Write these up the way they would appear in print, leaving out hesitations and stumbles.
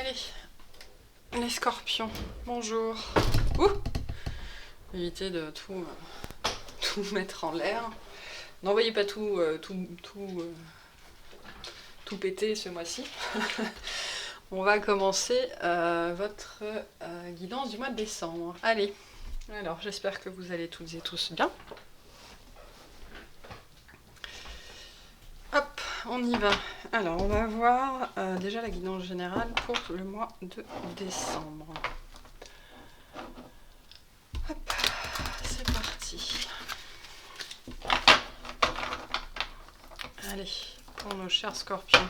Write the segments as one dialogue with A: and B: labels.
A: Allez, les scorpions, bonjour. Ouh, évitez de tout mettre en l'air. N'envoyez pas tout péter ce mois-ci. On va commencer votre guidance du mois de décembre. Allez, alors j'espère que vous allez toutes et tous bien. Hop, on y va. Alors, on va voir déjà la guidance générale pour le mois de décembre. Hop, c'est parti. Allez, pour nos chers scorpions.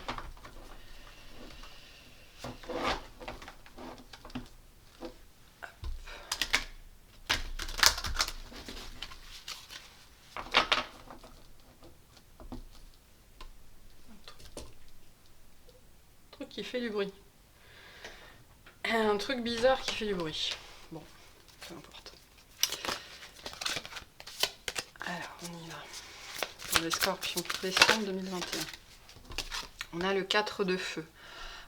A: Qui fait du bruit. Un truc bizarre qui fait du bruit. Bon, peu importe. Alors, on y va. Pour les scorpions, décembre 2021. On a le 4 de feu.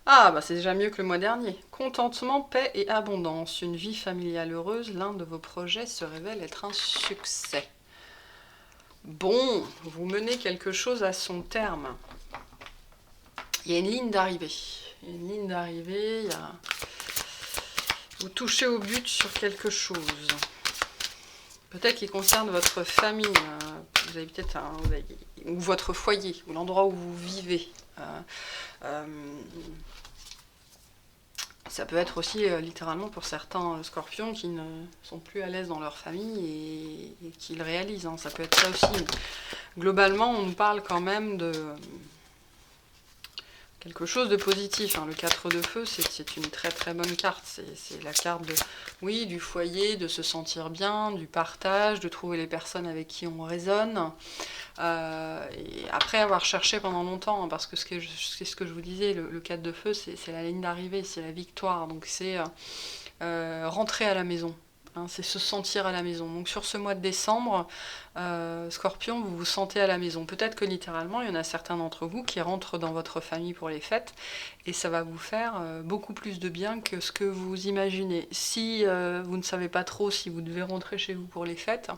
A: Ah, bah c'est déjà mieux que le mois dernier. Contentement, paix et abondance. Une vie familiale heureuse, l'un de vos projets se révèle être un succès. Bon, vous menez quelque chose à son terme. Il y a une ligne d'arrivée. Une ligne d'arrivée, vous touchez au but sur quelque chose. Peut-être qu'il concerne votre famille, vous avez peut-être ou votre foyer, ou l'endroit où vous vivez. Ça peut être aussi littéralement pour certains scorpions qui ne sont plus à l'aise dans leur famille et qui le réalisent. Hein. Ça peut être ça aussi. Globalement, on nous parle quand même de quelque chose de positif. Hein. Le 4 de feu, c'est une très très bonne carte. C'est la carte de, oui, du foyer, de se sentir bien, du partage, de trouver les personnes avec qui on résonne. Et après avoir cherché pendant longtemps, hein, parce que c'est ce que je vous disais, le 4 de feu, c'est la ligne d'arrivée, c'est la victoire. Donc c'est rentrer à la maison. Hein, c'est se sentir à la maison. Donc sur ce mois de décembre, Scorpion, vous vous sentez à la maison. Peut-être que littéralement, il y en a certains d'entre vous qui rentrent dans votre famille pour les fêtes et ça va vous faire beaucoup plus de bien que ce que vous imaginez. Si vous ne savez pas trop si vous devez rentrer chez vous pour les fêtes,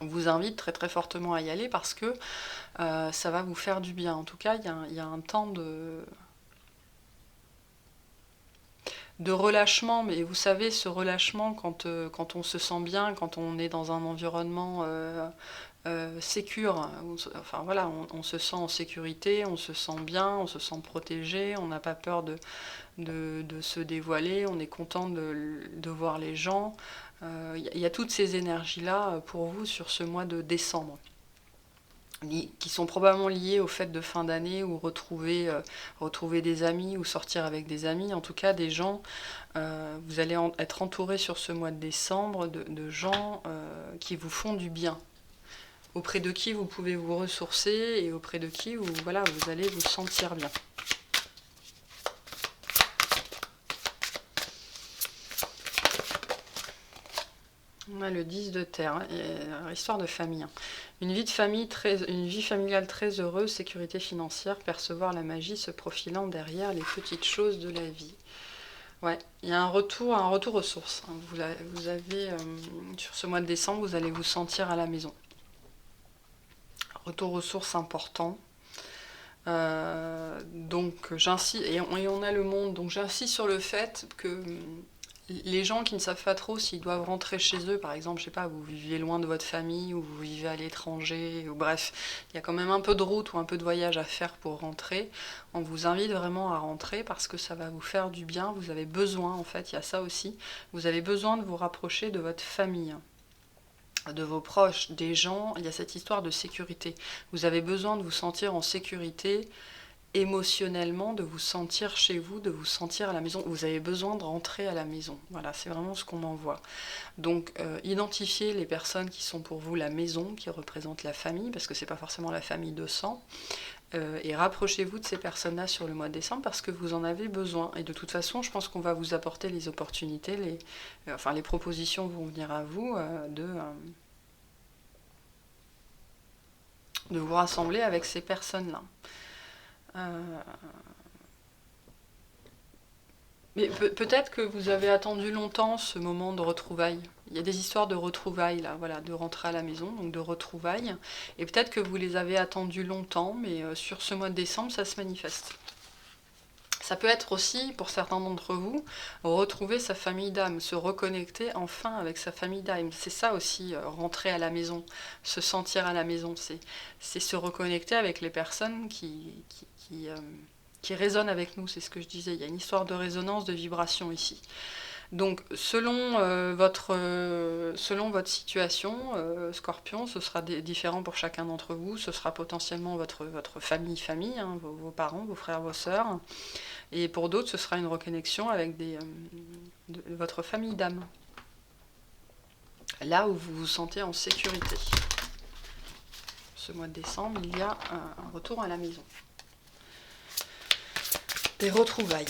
A: on vous invite très très fortement à y aller parce que ça va vous faire du bien. En tout cas, il y a un temps de relâchement, mais vous savez, ce relâchement quand on se sent bien, quand on est dans un environnement sécure, enfin voilà, on se sent en sécurité, on se sent bien, on se sent protégé, on n'a pas peur de se dévoiler, on est content de voir les gens. Il y a toutes ces énergies-là pour vous sur ce mois de décembre, qui sont probablement liées aux fêtes de fin d'année ou retrouver des amis ou sortir avec des amis, en tout cas des gens, vous allez être entouré sur ce mois de décembre de gens qui vous font du bien, auprès de qui vous pouvez vous ressourcer et auprès de qui voilà, vous allez vous sentir bien. On a le 10 de terre, hein, histoire de famille. Hein. Une vie familiale très heureuse, sécurité financière, percevoir la magie se profilant derrière les petites choses de la vie. Ouais, il y a un retour aux sources. Hein. Vous avez, sur ce mois de décembre, vous allez vous sentir à la maison. Retour aux sources important. Donc j'insiste, et on a le monde, donc j'insiste sur le fait que les gens qui ne savent pas trop s'ils doivent rentrer chez eux, par exemple, je sais pas, vous vivez loin de votre famille ou vous vivez à l'étranger, ou bref, il y a quand même un peu de route ou un peu de voyage à faire pour rentrer. On vous invite vraiment à rentrer parce que ça va vous faire du bien. Vous avez besoin, en fait, il y a ça aussi, vous avez besoin de vous rapprocher de votre famille, de vos proches, des gens. Il y a cette histoire de sécurité. Vous avez besoin de vous sentir en sécurité émotionnellement, de vous sentir chez vous, de vous sentir à la maison. Vous avez besoin de rentrer à la maison. Voilà, c'est vraiment ce qu'on m'envoie. Donc, identifiez les personnes qui sont pour vous la maison, qui représentent la famille, parce que c'est pas forcément la famille de sang, et rapprochez-vous de ces personnes-là sur le mois de décembre parce que vous en avez besoin. Et de toute façon, je pense qu'on va vous apporter les opportunités, les propositions vont venir à vous de vous rassembler avec ces personnes-là. Mais peut-être que vous avez attendu longtemps ce moment de retrouvailles. Il y a des histoires de retrouvailles là, voilà, de rentrer à la maison, donc de retrouvailles. Et peut-être que vous les avez attendues longtemps, mais sur ce mois de décembre, ça se manifeste. Ça peut être aussi, pour certains d'entre vous, retrouver sa famille d'âme, se reconnecter enfin avec sa famille d'âme. C'est ça aussi, rentrer à la maison, se sentir à la maison. C'est se reconnecter avec les personnes qui résonnent avec nous, c'est ce que je disais. Il y a une histoire de résonance, de vibration ici. Donc, selon votre situation, Scorpion, ce sera différent pour chacun d'entre vous. Ce sera potentiellement votre famille, hein, vos parents, vos frères, vos sœurs. Et pour d'autres, ce sera une reconnexion avec votre famille d'âme. Là où vous vous sentez en sécurité. Ce mois de décembre, il y a un retour à la maison. Des retrouvailles.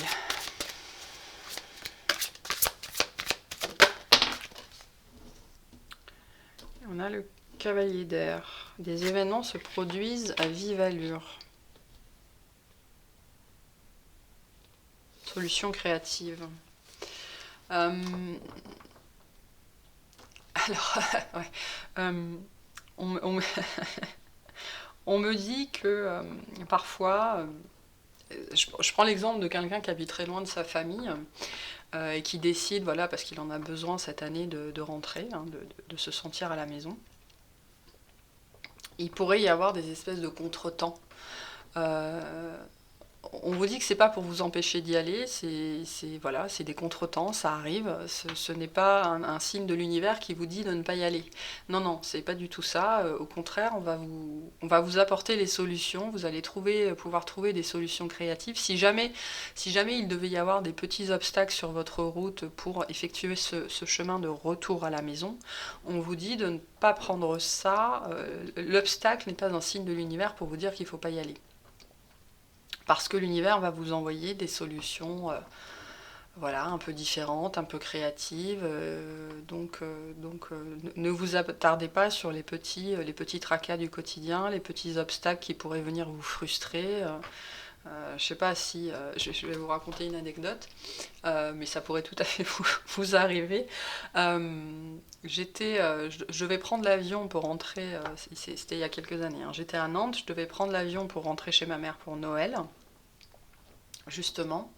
A: On a le cavalier d'air. Des événements se produisent à vive allure. Solution créative. Alors, ouais. On me dit que parfois, je prends l'exemple de quelqu'un qui habite très loin de sa famille et qui décide, voilà, parce qu'il en a besoin cette année de rentrer, hein, de se sentir à la maison. Il pourrait y avoir des espèces de contretemps. On vous dit que c'est pas pour vous empêcher d'y aller, voilà, c'est des contretemps, ça arrive. Ce n'est pas un signe de l'univers qui vous dit de ne pas y aller. Non, non, c'est pas du tout ça. Au contraire, on va vous apporter les solutions. Vous allez pouvoir trouver des solutions créatives. Si jamais il devait y avoir des petits obstacles sur votre route pour effectuer ce chemin de retour à la maison, on vous dit de ne pas prendre ça. L'obstacle n'est pas un signe de l'univers pour vous dire qu'il ne faut pas y aller. Parce que l'univers va vous envoyer des solutions voilà, un peu différentes, un peu créatives. Ne vous attardez pas sur les petits tracas du quotidien, les petits obstacles qui pourraient venir vous frustrer. Je ne sais pas si... je vais vous raconter une anecdote, mais ça pourrait tout à fait vous arriver. Je devais prendre l'avion pour rentrer... c'était il y a quelques années. Hein. J'étais à Nantes, je devais prendre l'avion pour rentrer chez ma mère pour Noël. Justement.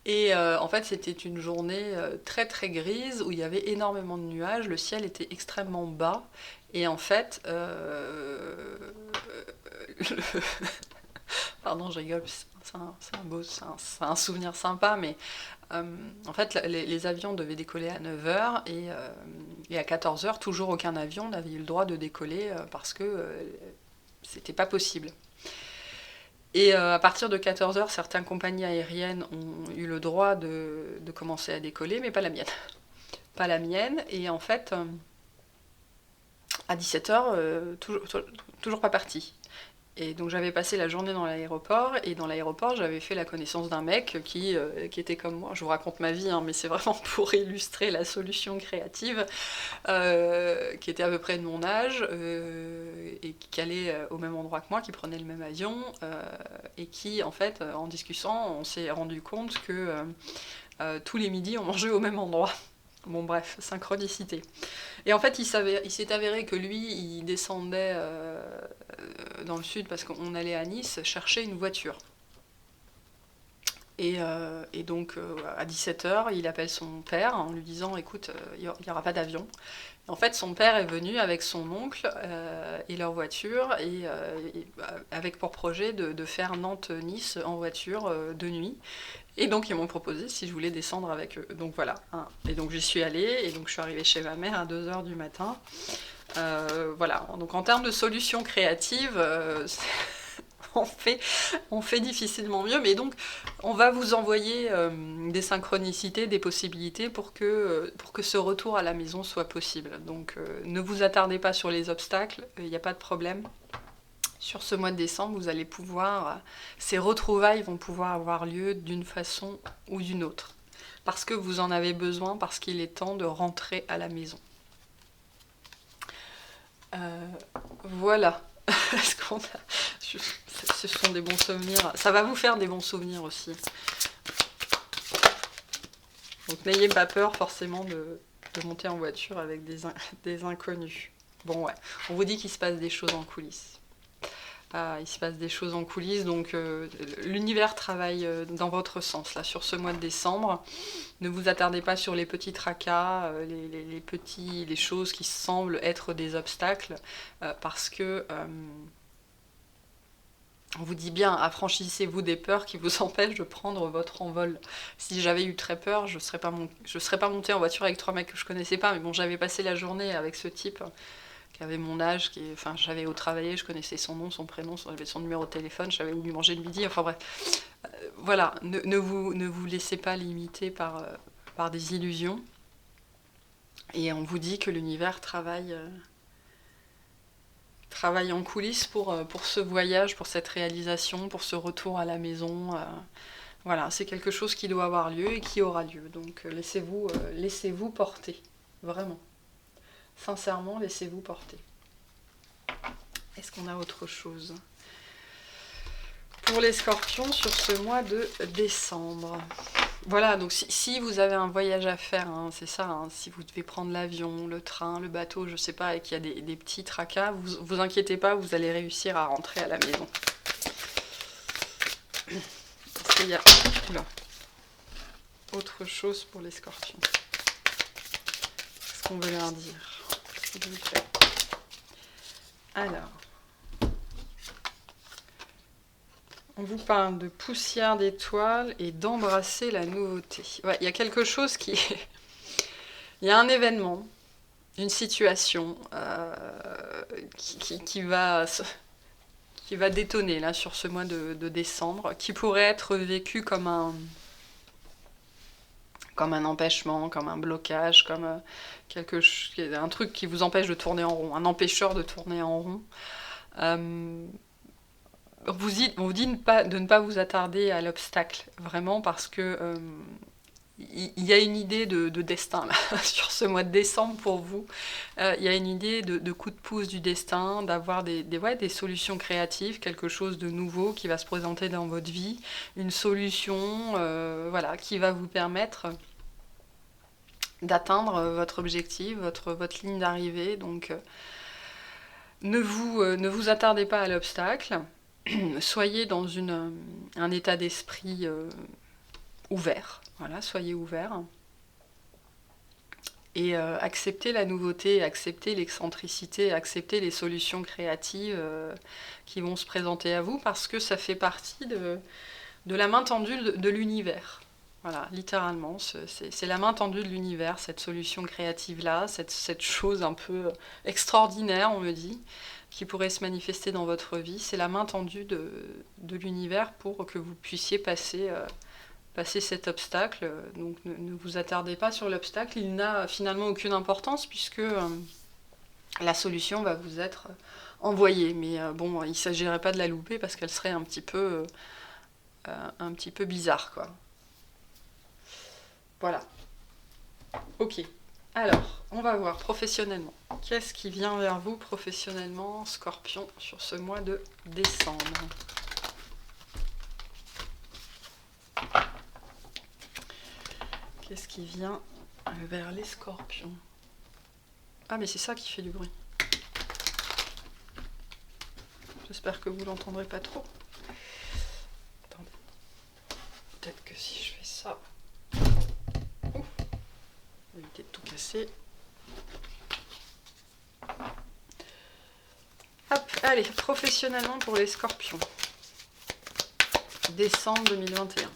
A: Et en fait, c'était une journée très très grise où il y avait énormément de nuages, le ciel était extrêmement bas. Et en fait, pardon, je rigole, c'est un souvenir sympa, mais en fait, les avions devaient décoller à 9h et à 14h, toujours aucun avion n'avait eu le droit de décoller parce que c'était pas possible. Et à partir de 14h, certaines compagnies aériennes ont eu le droit de commencer à décoller, mais pas la mienne. Pas la mienne, et en fait, à 17h, toujours pas parti. Et donc j'avais passé la journée dans l'aéroport, et dans l'aéroport j'avais fait la connaissance d'un mec qui était comme moi. Je vous raconte ma vie, hein, mais c'est vraiment pour illustrer la solution créative, qui était à peu près de mon âge, et qui allait au même endroit que moi, qui prenait le même avion, et qui, en fait, en discutant, on s'est rendu compte que tous les midis on mangeait au même endroit. Bon bref, synchronicité. Et en fait, il s'est avéré que lui, il descendait dans le sud parce qu'on allait à Nice chercher une voiture. Et donc, à 17h, il appelle son père en lui disant « Écoute, il n'y aura pas d'avion ». En fait, son père est venu avec son oncle et leur voiture, et avec pour projet de faire Nantes-Nice en voiture de nuit. Et donc ils m'ont proposé si je voulais descendre avec eux. Donc voilà. Hein. Et donc j'y suis allée, et donc je suis arrivée chez ma mère à 2h du matin. Voilà. Donc en termes de solutions créatives, on fait difficilement mieux. Mais donc on va vous envoyer des synchronicités, des possibilités pour que ce retour à la maison soit possible. Donc ne vous attardez pas sur les obstacles, il n'y a pas de problème. Sur ce mois de décembre, vous allez pouvoir, ces retrouvailles vont pouvoir avoir lieu d'une façon ou d'une autre. Parce que vous en avez besoin, parce qu'il est temps de rentrer à la maison. Voilà. Ce sont des bons souvenirs. Ça va vous faire des bons souvenirs aussi. Donc n'ayez pas peur forcément de monter en voiture avec des inconnus. Bon ouais, on vous dit qu'il se passe des choses en coulisses. Il se passe des choses en coulisses, donc l'univers travaille dans votre sens là sur ce mois de décembre. Ne vous attardez pas sur les petits tracas, les choses qui semblent être des obstacles, parce que on vous dit bien, affranchissez-vous des peurs qui vous empêchent de prendre votre envol. Si j'avais eu très peur, je serais pas montée en voiture avec 3 mecs que je connaissais pas, mais bon, j'avais passé la journée avec ce type qui avait mon âge, enfin, j'avais au travailler, je connaissais son nom, son prénom, j'avais son numéro de téléphone, je savais où lui manger le midi, enfin bref. Voilà, ne vous laissez pas limiter par des illusions. Et on vous dit que l'univers travaille en coulisses pour ce voyage, pour cette réalisation, pour ce retour à la maison. Voilà, c'est quelque chose qui doit avoir lieu et qui aura lieu. Donc laissez-vous porter, vraiment. Sincèrement, laissez-vous porter. Est-ce qu'on a autre chose pour les scorpions sur ce mois de décembre? Voilà, donc si vous avez un voyage à faire, hein, c'est ça, hein, si vous devez prendre l'avion, le train, le bateau, je sais pas, et qu'il y a des petits tracas, vous inquiétez pas, vous allez réussir à rentrer à la maison. Est-ce qu'il y a autre chose pour les scorpions? Qu'est-ce qu'on veut leur dire, s'il vous plaît? Alors, on vous parle de poussière d'étoiles et d'embrasser la nouveauté. Ouais, il y a quelque chose qui... Il y a un événement, une situation qui va détonner là sur ce mois de décembre, qui pourrait être vécu comme un empêchement, comme un blocage, comme un truc qui vous empêche de tourner en rond, un empêcheur de tourner en rond. On vous dit de ne pas vous attarder à l'obstacle, vraiment, parce que il y a une idée de destin là, sur ce mois de décembre pour vous. Il y a une idée de coup de pouce du destin, d'avoir des solutions créatives, quelque chose de nouveau qui va se présenter dans votre vie, une solution voilà, qui va vous permettre d'atteindre votre objectif, votre ligne d'arrivée. Donc ne vous attardez pas à l'obstacle. Soyez dans un état d'esprit ouvert, voilà, soyez ouvert. Et acceptez la nouveauté, acceptez l'excentricité, acceptez les solutions créatives qui vont se présenter à vous, parce que ça fait partie de la main tendue de l'univers. Voilà, littéralement, c'est la main tendue de l'univers, cette solution créative-là, cette chose un peu extraordinaire, on me dit, qui pourrait se manifester dans votre vie. C'est la main tendue de l'univers pour que vous puissiez passer cet obstacle. Donc ne vous attardez pas sur l'obstacle, il n'a finalement aucune importance puisque la solution va vous être envoyée. Mais bon, il ne s'agirait pas de la louper parce qu'elle serait un petit peu bizarre, quoi. Voilà. Ok. Alors, on va voir professionnellement. Qu'est-ce qui vient vers vous professionnellement, Scorpion, sur ce mois de décembre? Qu'est-ce qui vient vers les Scorpions? Ah, mais c'est ça qui fait du bruit. J'espère que vous l'entendrez pas trop. Attendez. Peut-être que si je fais ça... Ouf. Je vais éviter de tout casser. Hop, allez, professionnellement pour les Scorpions. Décembre 2021.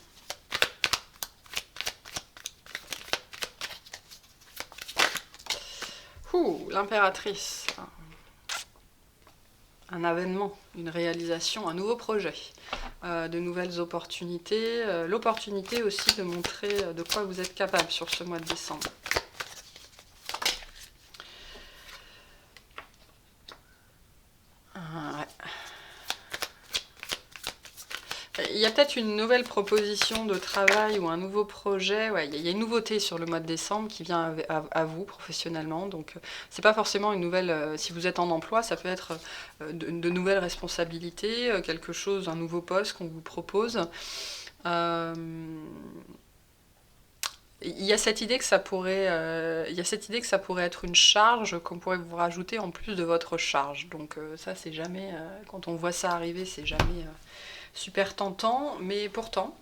A: L'impératrice. Un avènement, une réalisation, un nouveau projet, de nouvelles opportunités, l'opportunité aussi de montrer de quoi vous êtes capable sur ce mois de décembre. Il y a peut-être une nouvelle proposition de travail ou un nouveau projet. Ouais, il y a une nouveauté sur le mois de décembre qui vient à vous professionnellement. Donc, c'est pas forcément une nouvelle. Si vous êtes en emploi, ça peut être de nouvelles responsabilités, quelque chose, un nouveau poste qu'on vous propose. Et il y a cette idée que ça pourrait, il y a cette idée que ça pourrait être une charge qu'on pourrait vous rajouter en plus de votre charge. Donc ça, c'est jamais, quand on voit ça arriver, c'est jamais super tentant, mais pourtant,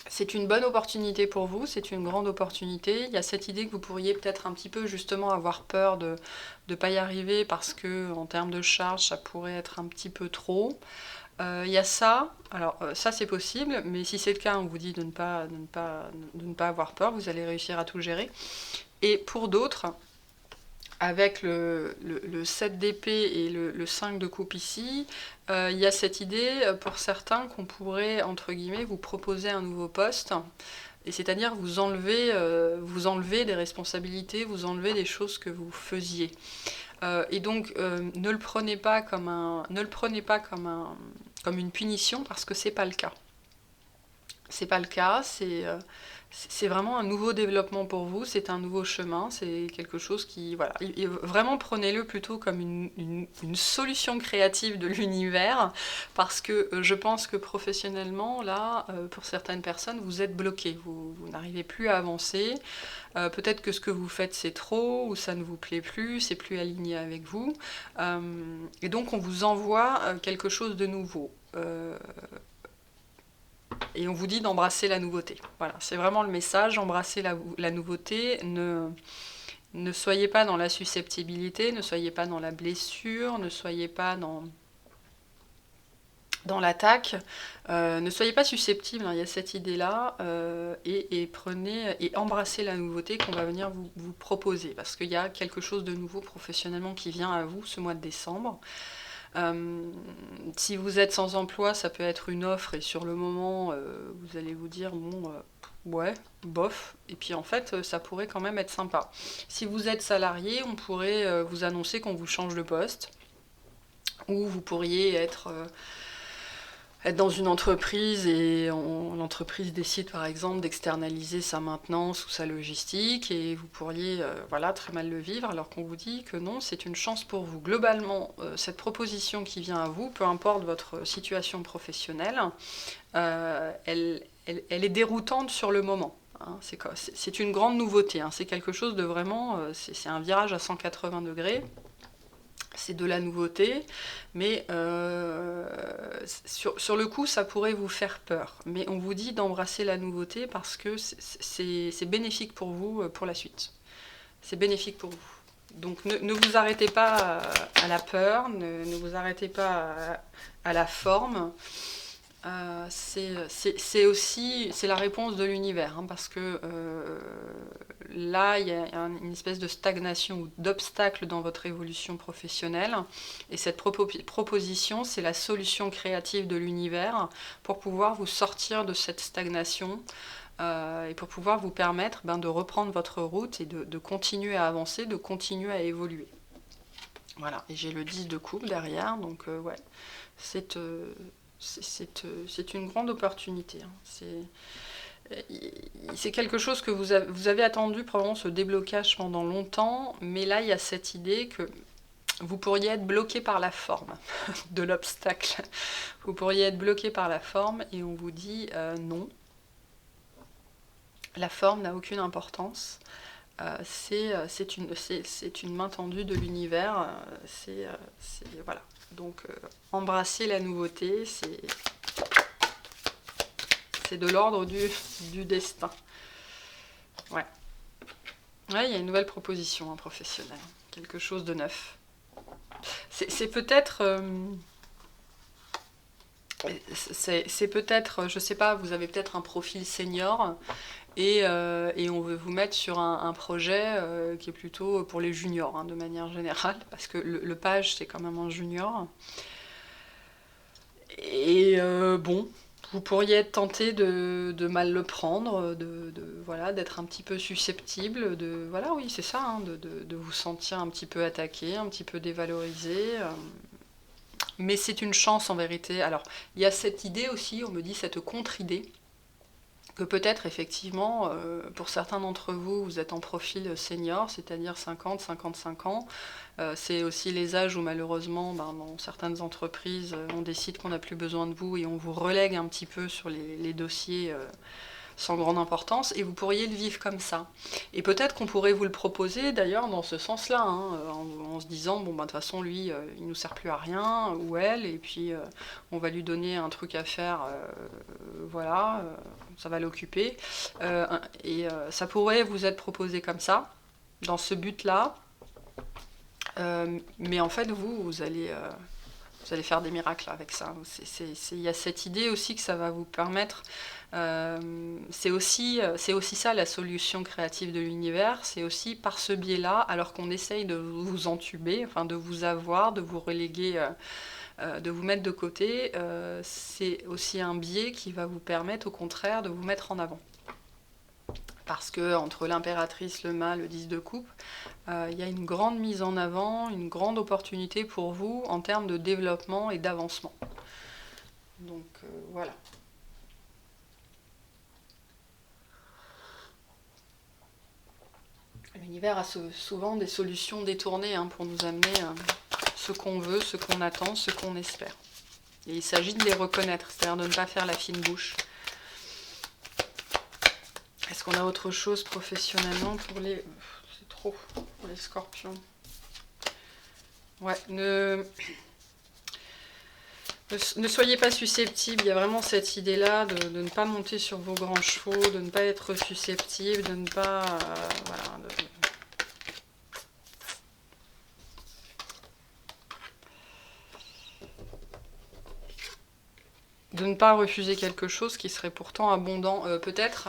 A: c'est une bonne opportunité pour vous, c'est une grande opportunité. Il y a cette idée que vous pourriez peut-être un petit peu justement avoir peur de ne pas y arriver parce que en termes de charge, ça pourrait être un petit peu trop. Il y a ça, alors ça c'est possible, mais si c'est le cas, on vous dit de ne pas avoir peur, vous allez réussir à tout gérer. Et pour d'autres, avec le 7 d'épée et le 5 de coupe ici, il y a cette idée pour certains qu'on pourrait, entre guillemets, vous proposer un nouveau poste, et c'est-à-dire vous enlever des responsabilités, vous enlever des choses que vous faisiez. Et donc ne le prenez pas comme une punition parce que c'est pas le cas. C'est pas le cas, c'est vraiment un nouveau développement pour vous, c'est un nouveau chemin, c'est quelque chose qui, voilà, vraiment prenez-le plutôt comme une solution créative de l'univers, parce que je pense que professionnellement, là, pour certaines personnes, vous êtes bloqué, vous n'arrivez plus à avancer, peut-être que ce que vous faites c'est trop, ou ça ne vous plaît plus, c'est plus aligné avec vous, et donc on vous envoie quelque chose de nouveau. Et on vous dit d'embrasser la nouveauté. Voilà, c'est vraiment le message, embrasser la nouveauté, ne soyez pas dans la susceptibilité, ne soyez pas dans la blessure, ne soyez pas dans l'attaque, ne soyez pas susceptible, hein, il y a cette idée-là, et prenez et embrassez la nouveauté qu'on va venir vous proposer, parce qu'il y a quelque chose de nouveau professionnellement qui vient à vous ce mois de décembre. Si vous êtes sans emploi, ça peut être une offre et sur le moment, vous allez vous dire bon, ouais, bof, et puis en fait, ça pourrait quand même être sympa. Si vous êtes salarié, on pourrait vous annoncer qu'on vous change de poste, ou vous pourriez être dans une entreprise et l'entreprise décide par exemple d'externaliser sa maintenance ou sa logistique et vous pourriez voilà, très mal le vivre alors qu'on vous dit que non, c'est une chance pour vous. Globalement, cette proposition qui vient à vous, peu importe votre situation professionnelle, elle est déroutante sur le moment. Hein, c'est une grande nouveauté, hein, c'est quelque chose de vraiment, c'est un virage à 180 degrés. C'est de la nouveauté, mais sur le coup, ça pourrait vous faire peur. Mais on vous dit d'embrasser la nouveauté parce que c'est bénéfique pour vous pour la suite. C'est bénéfique pour vous. Donc ne vous arrêtez pas à la peur, ne vous arrêtez pas à la forme. C'est aussi la réponse de l'univers, hein, parce que là, il y a une espèce de stagnation ou d'obstacle dans votre évolution professionnelle. Et cette proposition, c'est la solution créative de l'univers pour pouvoir vous sortir de cette stagnation et pour pouvoir vous permettre de reprendre votre route et de continuer à avancer, de continuer à évoluer. Voilà, et j'ai le 10 de coupe derrière, donc ouais, c'est une grande opportunité. Hein. C'est quelque chose que vous avez attendu, probablement ce déblocage pendant longtemps, mais là il y a cette idée que vous pourriez être bloqué par la forme de l'obstacle. Vous pourriez être bloqué par la forme et on vous dit non. La forme n'a aucune importance. C'est une main tendue de l'univers. Voilà. Donc embrasser la nouveauté, c'est de l'ordre du destin. Ouais. Ouais, il y a une nouvelle proposition professionnelle, quelque chose de neuf. C'est peut-être... c'est peut-être, je sais pas, vous avez peut-être un profil senior et on veut vous mettre sur un projet qui est plutôt pour les juniors, hein, de manière générale, parce que le page c'est quand même un junior. Et bon, vous pourriez être tenté de mal le prendre, voilà, d'être un petit peu susceptible, voilà, oui, c'est ça, hein, de vous sentir un petit peu attaqué, un petit peu dévalorisé. Mais c'est une chance en vérité. Alors, il y a cette idée aussi, on me dit cette contre-idée, que peut-être effectivement, pour certains d'entre vous, vous êtes en profil senior, c'est-à-dire 50, 55 ans. C'est aussi les âges où malheureusement, dans certaines entreprises, on décide qu'on n'a plus besoin de vous et on vous relègue un petit peu sur les dossiers sans grande importance, et vous pourriez le vivre comme ça. Et peut-être qu'on pourrait vous le proposer d'ailleurs dans ce sens-là, hein, en se disant, bon, bah, de toute façon, lui, il nous sert plus à rien, ou elle, et puis on va lui donner un truc à faire, voilà, ça va l'occuper. Ça pourrait vous être proposé comme ça, dans ce but-là, mais en fait, vous allez faire des miracles avec ça. Il y a cette idée aussi que ça va vous permettre. C'est aussi ça la solution créative de l'univers. C'est aussi par ce biais-là, alors qu'on essaye de vous entuber, enfin de vous avoir, de vous reléguer, de vous mettre de côté, c'est aussi un biais qui va vous permettre au contraire de vous mettre en avant. Parce que entre l'impératrice, le mât, le 10 de coupe, il y a une grande mise en avant, une grande opportunité pour vous en termes de développement et d'avancement. Donc voilà. L'univers a souvent des solutions détournées pour nous amener ce qu'on veut, ce qu'on attend, ce qu'on espère. Et il s'agit de les reconnaître, c'est-à-dire de ne pas faire la fine bouche. Est-ce qu'on a autre chose professionnellement pour les... C'est trop pour les scorpions. Ouais, ne soyez pas susceptibles, il y a vraiment cette idée-là de ne pas monter sur vos grands chevaux, de ne pas être susceptible, de ne pas... voilà, de ne pas refuser quelque chose qui serait pourtant abondant. Peut-être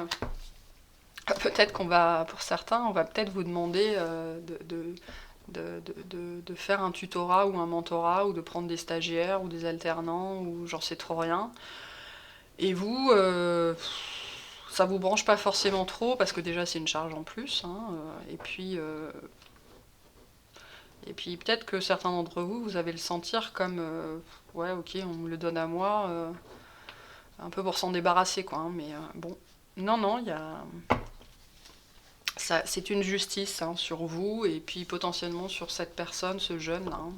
A: qu'on va, pour certains, on va peut-être vous demander de faire un tutorat ou un mentorat, ou de prendre des stagiaires ou des alternants, ou j'en sais trop rien. Et vous, ça vous branche pas forcément trop, parce que déjà c'est une charge en plus, hein, et puis peut-être que certains d'entre vous, vous allez le sentir comme, ouais ok, on me le donne à moi, un peu pour s'en débarrasser, quoi, hein, mais bon, non, il y a... C'est une justice, hein, sur vous, et puis potentiellement sur cette personne, ce jeune, là, hein.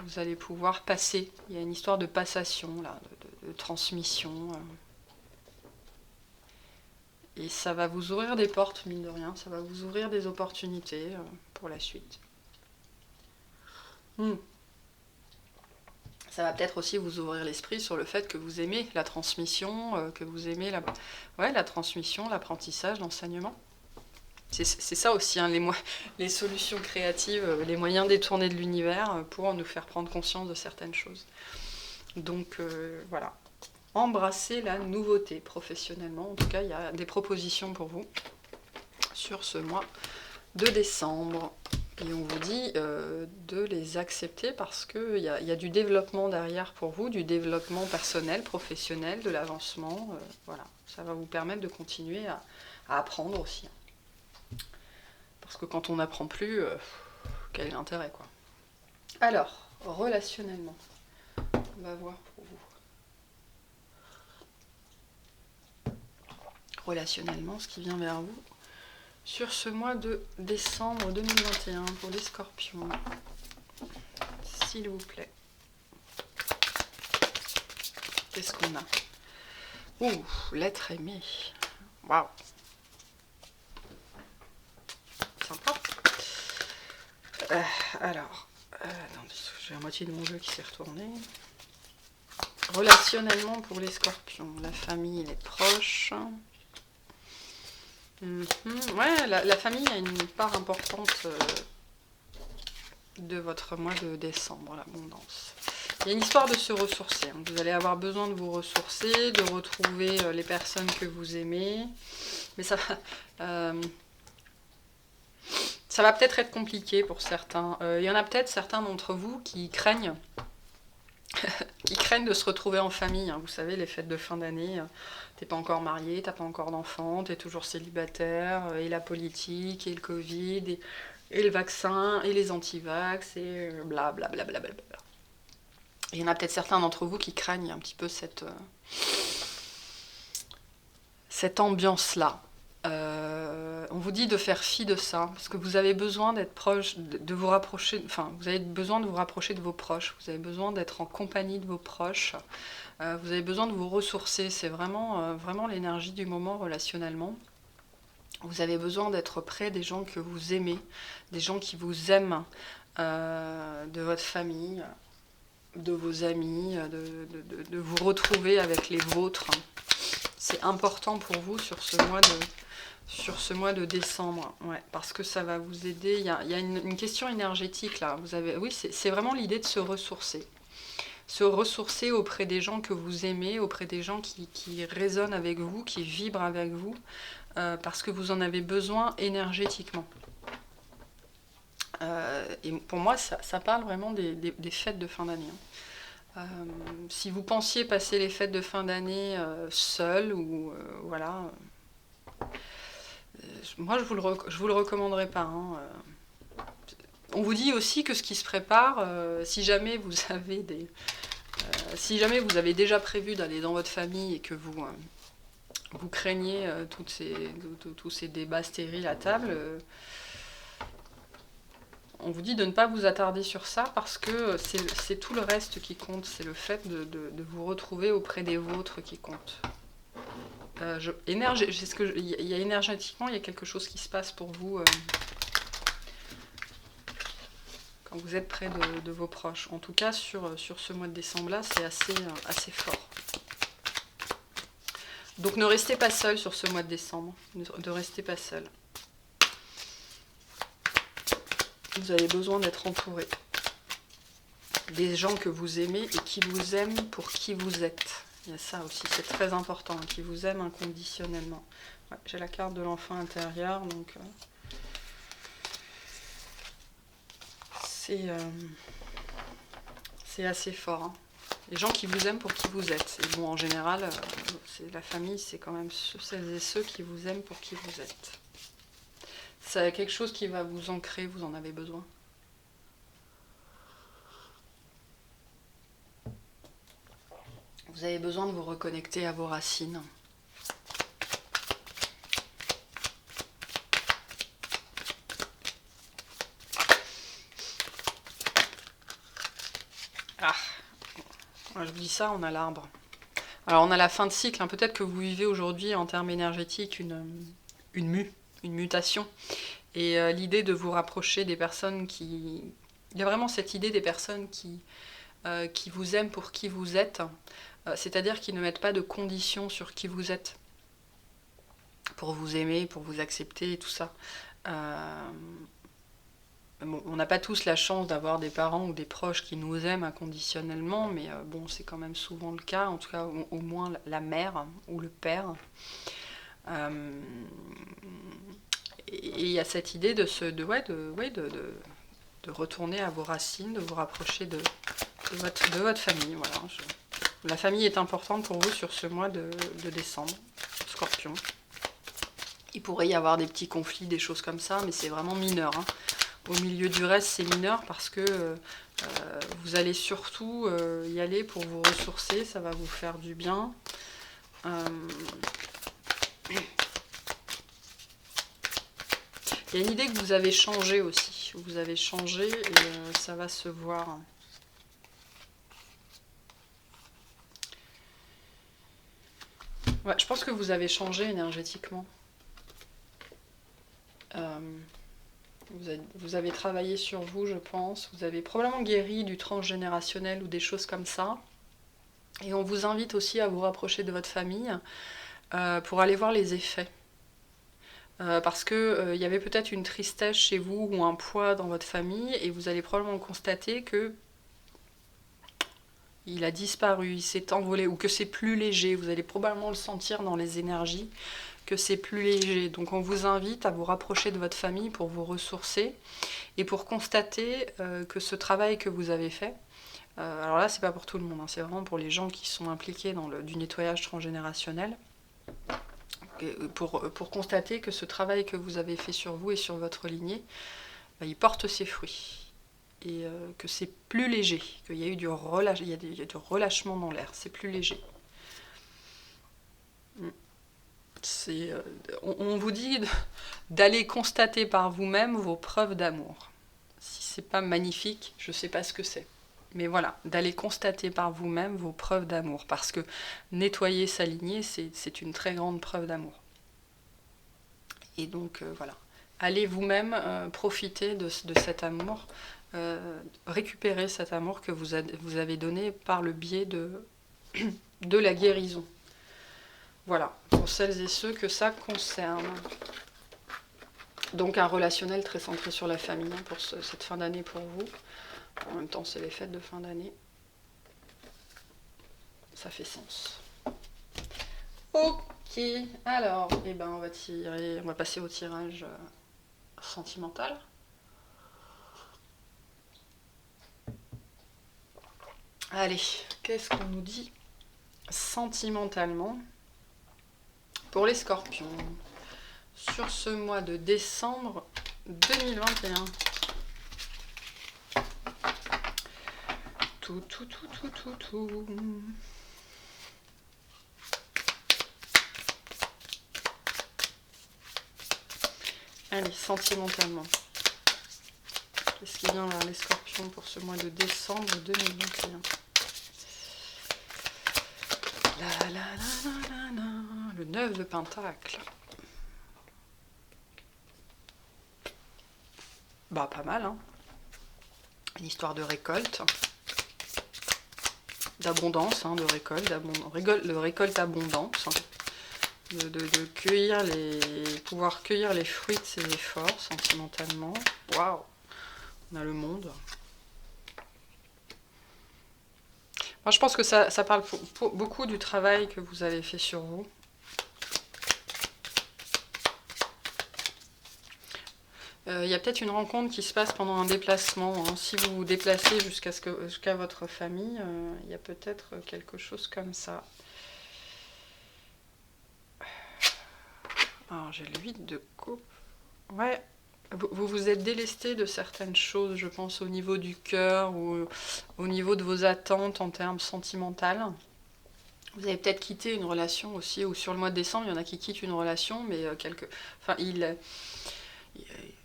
A: Vous allez pouvoir passer. Il y a une histoire de passation, là, de transmission. Et ça va vous ouvrir des portes, mine de rien. Ça va vous ouvrir des opportunités pour la suite. Ça va peut-être aussi vous ouvrir l'esprit sur le fait que vous aimez la transmission, que vous aimez la transmission, l'apprentissage, l'enseignement. C'est ça aussi, hein, les solutions créatives, les moyens détournés de l'univers pour nous faire prendre conscience de certaines choses. Donc voilà, embrassez la nouveauté professionnellement. En tout cas, il y a des propositions pour vous sur ce mois de décembre. Et on vous dit de les accepter parce qu'il y a du développement derrière pour vous, du développement personnel, professionnel, de l'avancement. Voilà, ça va vous permettre de continuer à apprendre aussi. Parce que quand on n'apprend plus, quel est l'intérêt, quoi. Alors, relationnellement, on va voir pour vous. Relationnellement, ce qui vient vers vous sur ce mois de décembre 2021 pour les scorpions. S'il vous plaît. Qu'est-ce qu'on a? Ouh, l'être aimé. Waouh. Sympa. Alors, attendez, j'ai la moitié de mon jeu qui s'est retourné. Relationnellement pour les scorpions, la famille, les proches. Ouais, la famille a une part importante de votre mois de décembre, l'abondance. Il y a une histoire de se ressourcer. Hein. Vous allez avoir besoin de vous ressourcer, de retrouver les personnes que vous aimez. Mais ça va peut-être être compliqué pour certains. Il y en a peut-être certains d'entre vous qui craignent de se retrouver en famille. Hein. Vous savez, les fêtes de fin d'année, t'es pas encore marié, t'as pas encore d'enfant, t'es toujours célibataire, et la politique, et le Covid, et le vaccin, et les anti-vax, et blablabla. Il y en a peut-être certains d'entre vous qui craignent un petit peu cette ambiance-là. On vous dit de faire fi de ça, parce que vous avez besoin d'être proche, de vous rapprocher, enfin, vous avez besoin de vous rapprocher de vos proches, vous avez besoin d'être en compagnie de vos proches, vous avez besoin de vous ressourcer, c'est vraiment l'énergie du moment relationnellement. Vous avez besoin d'être près des gens que vous aimez, des gens qui vous aiment, de votre famille, de vos amis, de vous retrouver avec les vôtres. C'est important pour vous sur ce mois de décembre, ouais, parce que ça va vous aider. Il y a une question énergétique là. Oui, c'est vraiment l'idée de se ressourcer. Se ressourcer auprès des gens que vous aimez, auprès des gens qui résonnent avec vous, qui vibrent avec vous, parce que vous en avez besoin énergétiquement. Et pour moi, ça parle vraiment des fêtes de fin d'année. Si vous pensiez passer les fêtes de fin d'année seul, ou voilà, moi je vous le recommanderais pas. Hein. On vous dit aussi que ce qui se prépare, si jamais vous avez déjà prévu d'aller dans votre famille et que vous craignez tous ces débats stériles à table, on vous dit de ne pas vous attarder sur ça parce que c'est tout le reste qui compte, c'est le fait de vous retrouver auprès des vôtres qui compte. Énergétiquement, il y a quelque chose qui se passe pour vous quand vous êtes près de vos proches. En tout cas, sur ce mois de décembre-là, c'est assez fort. Donc ne restez pas seul sur ce mois de décembre, ne restez pas seul. Vous avez besoin d'être entouré des gens que vous aimez et qui vous aiment pour qui vous êtes. Il y a ça aussi, c'est très important, qui vous aiment inconditionnellement. Ouais, j'ai la carte de l'enfant intérieur, donc c'est assez fort. Hein. Les gens qui vous aiment pour qui vous êtes. Et bon, en général, la famille, c'est quand même celles et ceux qui vous aiment pour qui vous êtes. C'est quelque chose qui va vous ancrer, vous en avez besoin. Vous avez besoin de vous reconnecter à vos racines. Ah, je vous dis ça, on a l'arbre. Alors on a la fin de cycle, hein. Peut-être que vous vivez aujourd'hui en termes énergétiques une mutation. Et l'idée de vous rapprocher des personnes qui... Il y a vraiment cette idée des personnes qui vous aiment pour qui vous êtes, c'est-à-dire qui ne mettent pas de conditions sur qui vous êtes, pour vous aimer, pour vous accepter et tout ça. Bon, on n'a pas tous la chance d'avoir des parents ou des proches qui nous aiment inconditionnellement, mais bon, c'est quand même souvent le cas, en tout cas au moins la mère ou le père. Et il y a cette idée de retourner à vos racines, de vous rapprocher de votre famille. Voilà. La famille est importante pour vous sur ce mois de décembre, Scorpion. Il pourrait y avoir des petits conflits, des choses comme ça, mais c'est vraiment mineur. Hein. Au milieu du reste, c'est mineur parce que vous allez surtout y aller pour vous ressourcer, ça va vous faire du bien. Il y a une idée que vous avez changé aussi. Vous avez changé et ça va se voir. Ouais, je pense que vous avez changé énergétiquement. Vous avez travaillé sur vous, je pense. Vous avez probablement guéri du transgénérationnel ou des choses comme ça. Et on vous invite aussi à vous rapprocher de votre famille pour aller voir les effets. Parce qu'il y avait peut-être une tristesse chez vous ou un poids dans votre famille et vous allez probablement constater que il a disparu, il s'est envolé ou que c'est plus léger. Vous allez probablement le sentir dans les énergies que c'est plus léger. Donc on vous invite à vous rapprocher de votre famille pour vous ressourcer et pour constater que ce travail que vous avez fait, alors là c'est pas pour tout le monde, hein, c'est vraiment pour les gens qui sont impliqués dans du nettoyage transgénérationnel, pour constater que ce travail que vous avez fait sur vous et sur votre lignée, il porte ses fruits. Et que c'est plus léger, qu'il y a eu du relâchement dans l'air, c'est plus léger. On vous dit d'aller constater par vous-même vos preuves d'amour. Si c'est pas magnifique, je sais pas ce que c'est. Mais voilà, d'aller constater par vous-même vos preuves d'amour. Parce que nettoyer sa lignée, c'est une très grande preuve d'amour. Et donc, voilà. Allez vous-même profiter de cet amour, récupérer cet amour que vous avez donné par le biais de la guérison. Voilà, pour celles et ceux que ça concerne. Donc un relationnel très centré sur la famille pour cette fin d'année pour vous. En même temps, c'est les fêtes de fin d'année. Ça fait sens. Ok, alors, on va passer au tirage sentimental. Allez, qu'est-ce qu'on nous dit sentimentalement pour les scorpions sur ce mois de décembre 2021? Tout. Allez, sentimentalement. Qu'est-ce qui vient vers les scorpions pour ce mois de décembre 2021? Le 9 de Pentacle. Bah, pas mal, hein. Une histoire de récolte. D'abondance, hein, de récolte, de récolte abondance. De cueillir pouvoir cueillir les fruits de ses efforts sentimentalement. Waouh! On a le monde. Moi, je pense que ça parle beaucoup du travail que vous avez fait sur vous. Il y a peut-être une rencontre qui se passe pendant un déplacement. Hein. Si vous vous déplacez jusqu'à votre famille, il y a peut-être quelque chose comme ça. Alors, j'ai le 8 de coupe. Ouais, vous vous êtes délesté de certaines choses, je pense, au niveau du cœur ou au niveau de vos attentes en termes sentimentaux. Vous avez peut-être quitté une relation aussi, ou sur le mois de décembre, il y en a qui quittent une relation, mais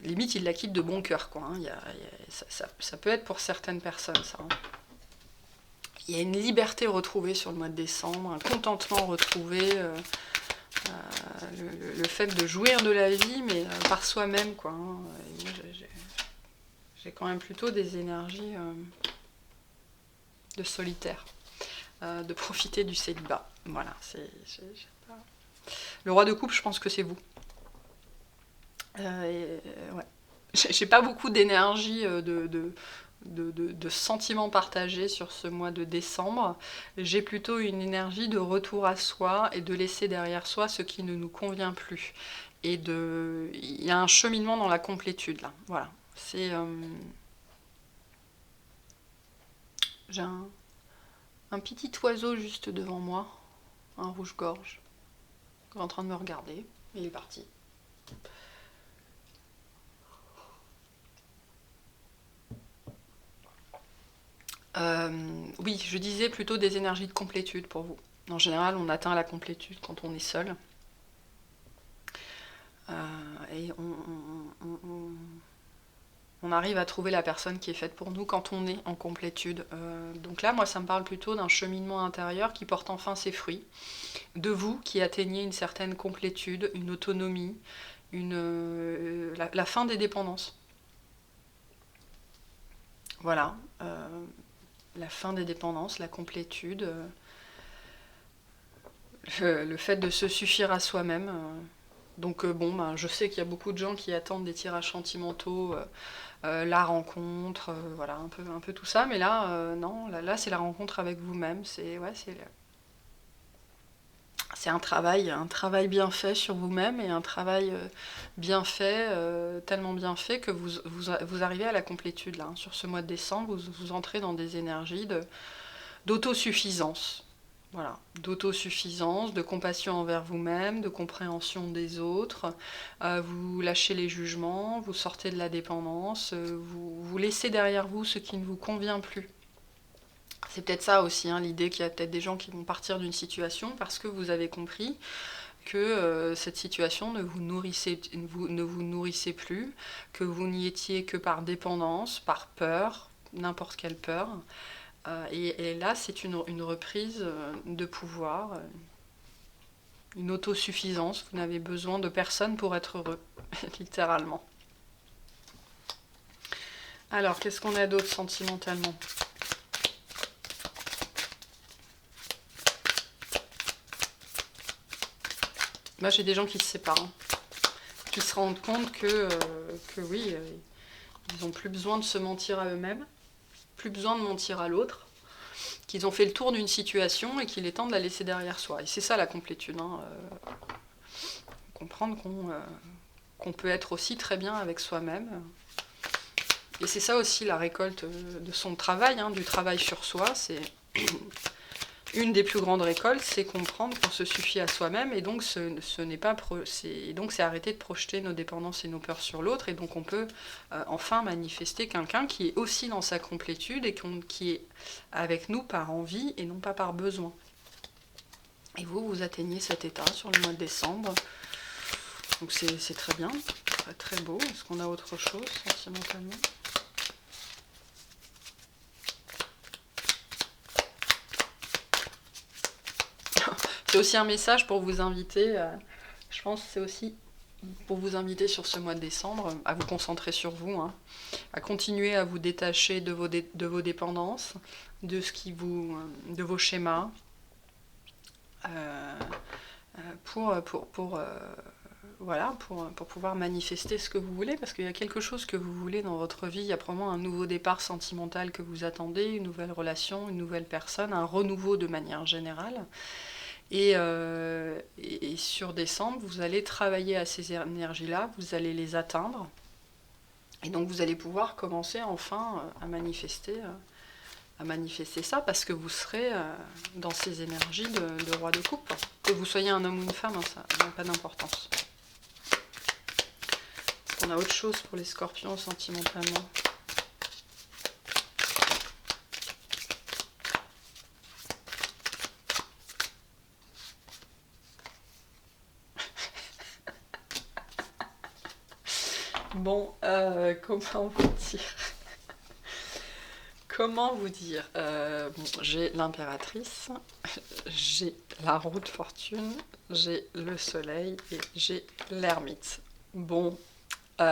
A: limite, ils la quittent de bon cœur, quoi. Hein. Ça peut être pour certaines personnes, ça. Hein. Il y a une liberté retrouvée sur le mois de décembre, un contentement retrouvé, le fait de jouir de la vie, mais par soi-même, quoi. Hein. J'ai quand même plutôt des énergies de solitaire, de profiter du célibat. Voilà, pas... Le roi de coupe, je pense que c'est vous. Ouais. J'ai pas beaucoup d'énergie de sentiments partagés sur ce mois de décembre. J'ai plutôt une énergie de retour à soi et de laisser derrière soi ce qui ne nous convient plus. Il y a un cheminement dans la complétude là. Voilà. C'est j'ai un petit oiseau juste devant moi, un rouge-gorge, qui est en train de me regarder. Il est parti. Oui, je disais plutôt des énergies de complétude pour vous. En général, on atteint la complétude quand on est seul. Et on arrive à trouver la personne qui est faite pour nous quand on est en complétude. Donc là, moi, ça me parle plutôt d'un cheminement intérieur qui porte enfin ses fruits. De vous qui atteignez une certaine complétude, une autonomie, la fin des dépendances. Voilà. La fin des dépendances, la complétude, le fait de se suffire à soi-même. Donc je sais qu'il y a beaucoup de gens qui attendent des tirages sentimentaux, la rencontre, voilà, un peu tout ça, mais là, non, là c'est la rencontre avec vous-même, c'est un travail bien fait sur vous-même et un travail bien fait, tellement bien fait que vous arrivez à la complétude là. Hein. Sur ce mois de décembre, vous entrez dans des énergies d'autosuffisance. Voilà, d'autosuffisance, de compassion envers vous-même, de compréhension des autres. Vous lâchez les jugements, vous sortez de la dépendance, vous laissez derrière vous ce qui ne vous convient plus. C'est peut-être ça aussi, hein, l'idée qu'il y a peut-être des gens qui vont partir d'une situation parce que vous avez compris que cette situation ne vous nourrissait plus, que vous n'y étiez que par dépendance, par peur, n'importe quelle peur. Et là, c'est une reprise de pouvoir, une autosuffisance. Vous n'avez besoin de personne pour être heureux, littéralement. Alors, qu'est-ce qu'on a d'autre sentimentalement ? Moi, j'ai des gens qui se séparent, qui se rendent compte que oui, ils n'ont plus besoin de se mentir à eux-mêmes, plus besoin de mentir à l'autre, qu'ils ont fait le tour d'une situation et qu'il est temps de la laisser derrière soi. Et c'est ça la complétude, hein, comprendre qu'on peut être aussi très bien avec soi-même. Et c'est ça aussi la récolte de son travail, hein, du travail sur soi, c'est... Une des plus grandes récoltes, c'est comprendre qu'on se suffit à soi-même, et donc ce n'est pas c'est arrêter de projeter nos dépendances et nos peurs sur l'autre, et donc on peut enfin manifester quelqu'un qui est aussi dans sa complétude et qui est avec nous par envie et non pas par besoin. Et vous atteignez cet état sur le mois de décembre, donc c'est très bien, très, très beau. Est-ce qu'on a autre chose sentimentalement ? C'est aussi un message pour vous inviter, je pense que c'est aussi pour vous inviter sur ce mois de décembre, à vous concentrer sur vous, hein, à continuer à vous détacher de vos dépendances, de vos schémas, voilà, pour pouvoir manifester ce que vous voulez, parce qu'il y a quelque chose que vous voulez dans votre vie, il y a probablement un nouveau départ sentimental que vous attendez, une nouvelle relation, une nouvelle personne, un renouveau de manière générale. Et sur décembre, vous allez travailler à ces énergies-là, vous allez les atteindre, et donc vous allez pouvoir commencer enfin à manifester ça, parce que vous serez dans ces énergies de roi de coupe. Que vous soyez un homme ou une femme, hein, ça n'a pas d'importance. Est-ce qu'on a autre chose pour les scorpions sentimentalement ? Bon, comment vous dire ? Comment vous dire ? Bon, j'ai l'impératrice, j'ai la roue de fortune, j'ai le soleil et j'ai l'ermite. Bon, et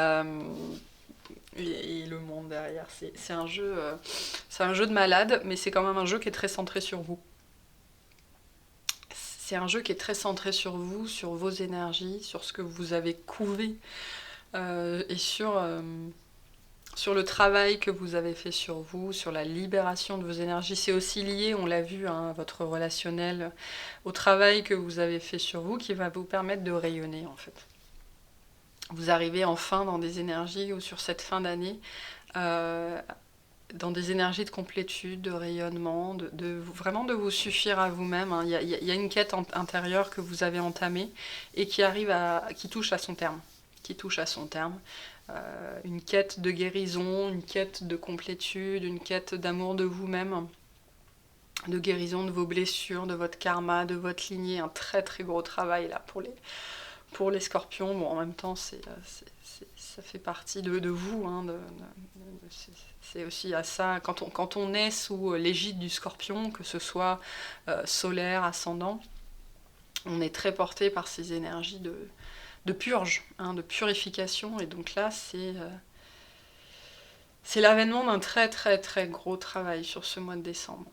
A: le monde derrière, c'est un jeu de malade, mais c'est quand même un jeu qui est très centré sur vous. C'est un jeu qui est très centré sur vous, sur vos énergies, sur ce que vous avez couvé, et sur le travail que vous avez fait sur vous, sur la libération de vos énergies. C'est aussi lié, on l'a vu, hein, à votre relationnel, au travail que vous avez fait sur vous, qui va vous permettre de rayonner, en fait. Vous arrivez enfin dans des énergies, ou sur cette fin d'année, dans des énergies de complétude, de rayonnement, vraiment de vous suffire à vous-même, hein. Il y a une quête intérieure que vous avez entamée et qui touche à son terme. Une quête de guérison, une quête de complétude, une quête d'amour de vous-même, de guérison de vos blessures, de votre karma, de votre lignée. Un très très gros travail là pour les scorpions. Bon, en même temps, ça fait partie de vous, hein, c'est aussi à ça, quand on est sous l'égide du scorpion, que ce soit solaire, ascendant, on est très porté par ces énergies de purge, hein, de purification, et donc là, c'est l'avènement d'un très très très gros travail sur ce mois de décembre.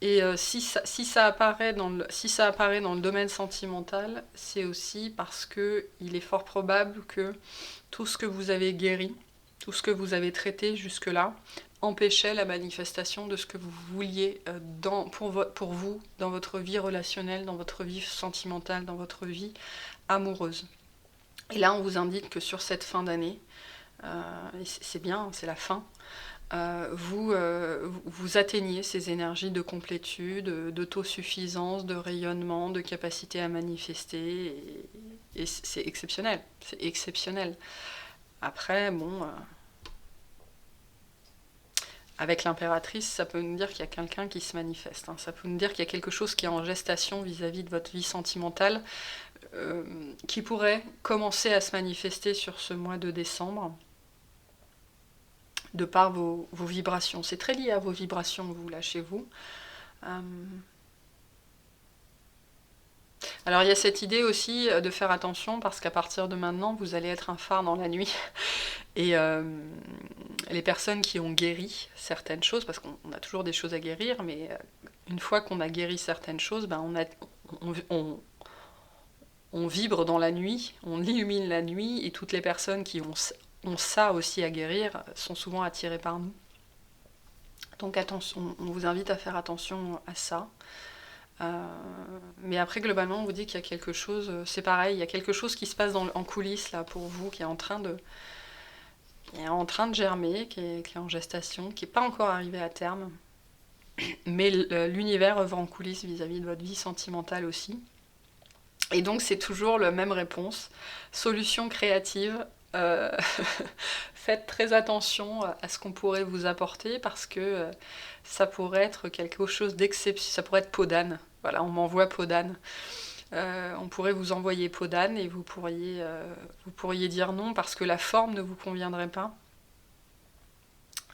A: Et si ça apparaît dans le domaine sentimental, c'est aussi parce que il est fort probable que tout ce que vous avez guéri, tout ce que vous avez traité jusque-là, empêchait la manifestation de ce que vous vouliez pour vous, dans votre vie relationnelle, dans votre vie sentimentale, dans votre vie amoureuse. Et là, on vous indique que sur cette fin d'année, et c'est bien, c'est la fin, vous atteignez ces énergies de complétude, d'autosuffisance, de rayonnement, de capacité à manifester, et c'est exceptionnel, c'est exceptionnel. Après, bon, avec l'impératrice, ça peut nous dire qu'il y a quelqu'un qui se manifeste, hein. Ça peut nous dire qu'il y a quelque chose qui est en gestation vis-à-vis de votre vie sentimentale. qui pourrait commencer à se manifester sur ce mois de décembre, de par vos vibrations. C'est très lié à vos vibrations, vous, là, chez vous. Alors il y a cette idée aussi de faire attention, parce qu'à partir de maintenant, vous allez être un phare dans la nuit. Et les personnes qui ont guéri certaines choses, parce qu'on a toujours des choses à guérir, mais une fois qu'on a guéri certaines choses, ben on vibre dans la nuit, on illumine la nuit, et toutes les personnes qui ont ça aussi à guérir sont souvent attirées par nous. Donc attention, on vous invite à faire attention à ça. Mais après, globalement, on vous dit qu'il y a quelque chose, c'est pareil, il y a quelque chose qui se passe en coulisses là pour vous, qui est en train de germer, qui est en gestation, qui n'est pas encore arrivé à terme. Mais l'univers œuvre en coulisses vis-à-vis de votre vie sentimentale aussi. Et donc c'est toujours la même réponse. Solution créative. Faites très attention à ce qu'on pourrait vous apporter, parce que ça pourrait être quelque chose d'exceptionnel. Ça pourrait être peau d'âne. Voilà, on m'envoie peau d'âne. On pourrait vous envoyer peau d'âne et vous pourriez dire non parce que la forme ne vous conviendrait pas.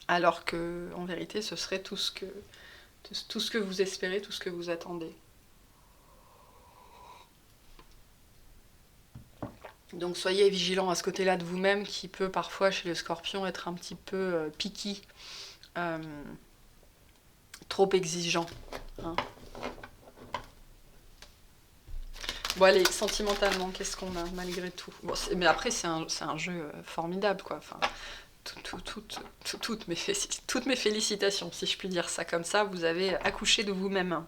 A: Alors que, en vérité, ce serait tout ce que vous espérez, tout ce que vous attendez. Donc soyez vigilants à ce côté-là de vous-même, qui peut parfois chez le Scorpion être un petit peu picky, trop exigeant. Hein. Bon allez, sentimentalement, qu'est-ce qu'on a malgré tout? Bon, mais après c'est un jeu formidable, quoi. Enfin, toutes mes félicitations, si je puis dire ça comme ça. Vous avez accouché de vous-même.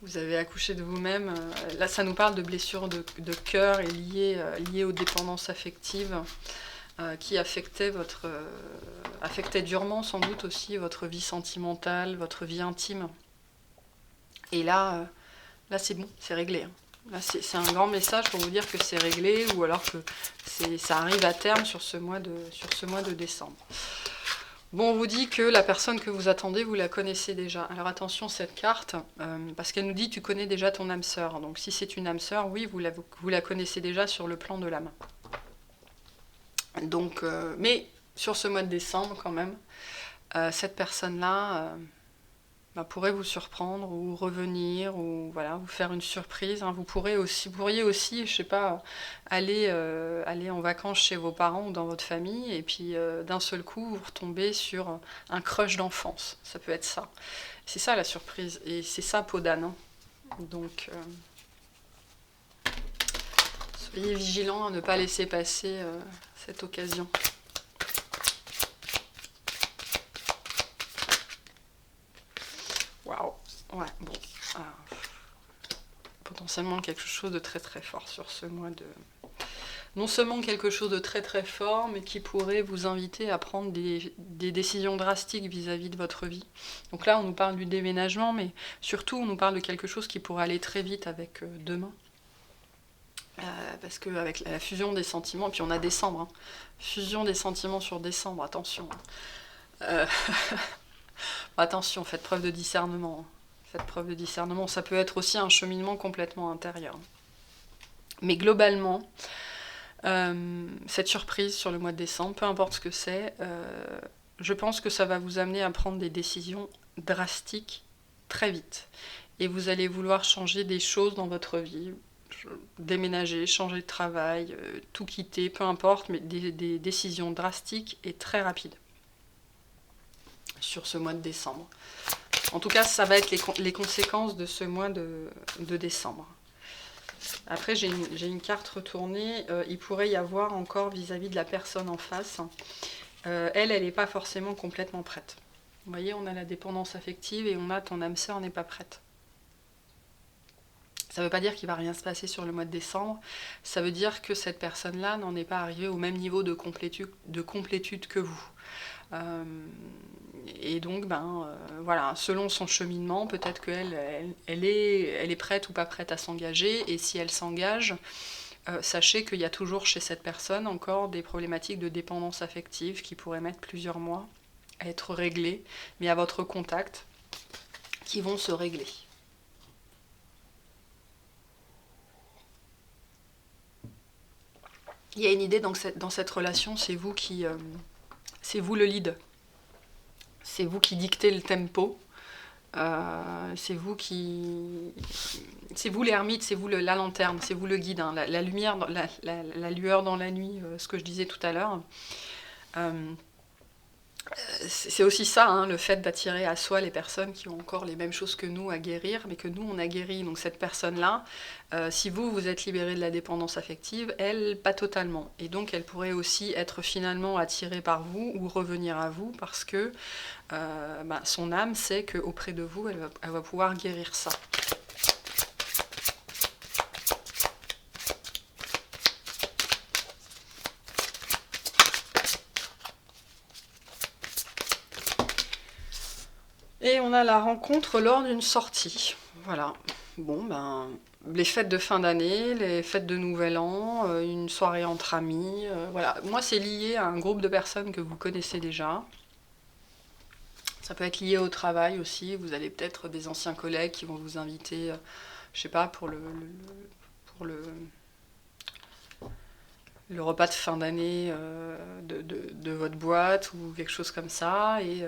A: Vous avez accouché de vous-même. Là, ça nous parle de blessures de cœur et liées aux dépendances affectives qui affectaient durement, sans doute aussi, votre vie sentimentale, votre vie intime. Et là c'est bon, c'est réglé. Là, c'est un grand message pour vous dire que c'est réglé, ou alors que ça arrive à terme sur ce mois de décembre. Bon, on vous dit que la personne que vous attendez, vous la connaissez déjà. Alors attention, cette carte, parce qu'elle nous dit « tu connais déjà ton âme sœur ». Donc si c'est une âme sœur, oui, vous la connaissez déjà sur le plan de l'âme. Donc, mais sur ce mois de décembre, quand même, cette personne-là pourrait vous surprendre ou revenir, ou voilà, vous faire une surprise. Hein. Vous pourriez aussi, je sais pas, aller en vacances chez vos parents ou dans votre famille, et puis d'un seul coup vous retombez sur un crush d'enfance. Ça peut être ça. C'est ça la surprise, et c'est ça peau d'âne. Hein. Donc soyez vigilants à ne pas laisser passer cette occasion. Waouh, ouais, bon. Potentiellement quelque chose de très très fort sur ce mois de... Non seulement quelque chose de très très fort, mais qui pourrait vous inviter à prendre des décisions drastiques vis-à-vis de votre vie. Donc là, on nous parle du déménagement, mais surtout, on nous parle de quelque chose qui pourrait aller très vite avec demain. Parce qu'avec la fusion des sentiments, et puis on a décembre, hein. Fusion des sentiments sur décembre, attention. Attention, faites preuve de discernement. Faites preuve de discernement. Ça peut être aussi un cheminement complètement intérieur. Mais globalement, cette surprise sur le mois de décembre, peu importe ce que c'est, je pense que ça va vous amener à prendre des décisions drastiques très vite. Et vous allez vouloir changer des choses dans votre vie, déménager, changer de travail, tout quitter, peu importe, mais des décisions drastiques et très rapides sur ce mois de décembre. En tout cas, ça va être les conséquences de ce mois de décembre. Après, j'ai une carte retournée. Il pourrait y avoir encore vis-à-vis de la personne en face. Elle n'est pas forcément complètement prête. Vous voyez, on a la dépendance affective et on a ton âme sœur n'est pas prête. Ça ne veut pas dire qu'il ne va rien se passer sur le mois de décembre. Ça veut dire que cette personne-là n'en est pas arrivée au même niveau de complétude que vous. Et donc, voilà, selon son cheminement, peut-être qu'elle est prête ou pas prête à s'engager. Et si elle s'engage, sachez qu'il y a toujours chez cette personne encore des problématiques de dépendance affective qui pourraient mettre plusieurs mois à être réglées, mais à votre contact, qui vont se régler. Il y a une idée dans cette relation, c'est vous c'est vous le lead. C'est vous qui dictez le tempo. C'est vous l'ermite, c'est vous la lanterne, c'est vous le guide, hein, la lumière, la lueur dans la nuit, ce que je disais tout à l'heure. C'est aussi ça, hein, le fait d'attirer à soi les personnes qui ont encore les mêmes choses que nous à guérir, mais que nous, on a guéri. Donc cette personne-là, si vous êtes libéré de la dépendance affective, elle, pas totalement. Et donc elle pourrait aussi être finalement attirée par vous ou revenir à vous parce que son âme sait qu'auprès de vous, elle va pouvoir guérir ça. Et on a la rencontre lors d'une sortie. Voilà. Bon, les fêtes de fin d'année, les fêtes de Nouvel An, une soirée entre amis. Voilà. Moi, c'est lié à un groupe de personnes que vous connaissez déjà. Ça peut être lié au travail aussi. Vous avez peut-être des anciens collègues qui vont vous inviter, je sais pas, pour le repas de fin d'année de votre boîte ou quelque chose comme ça. Et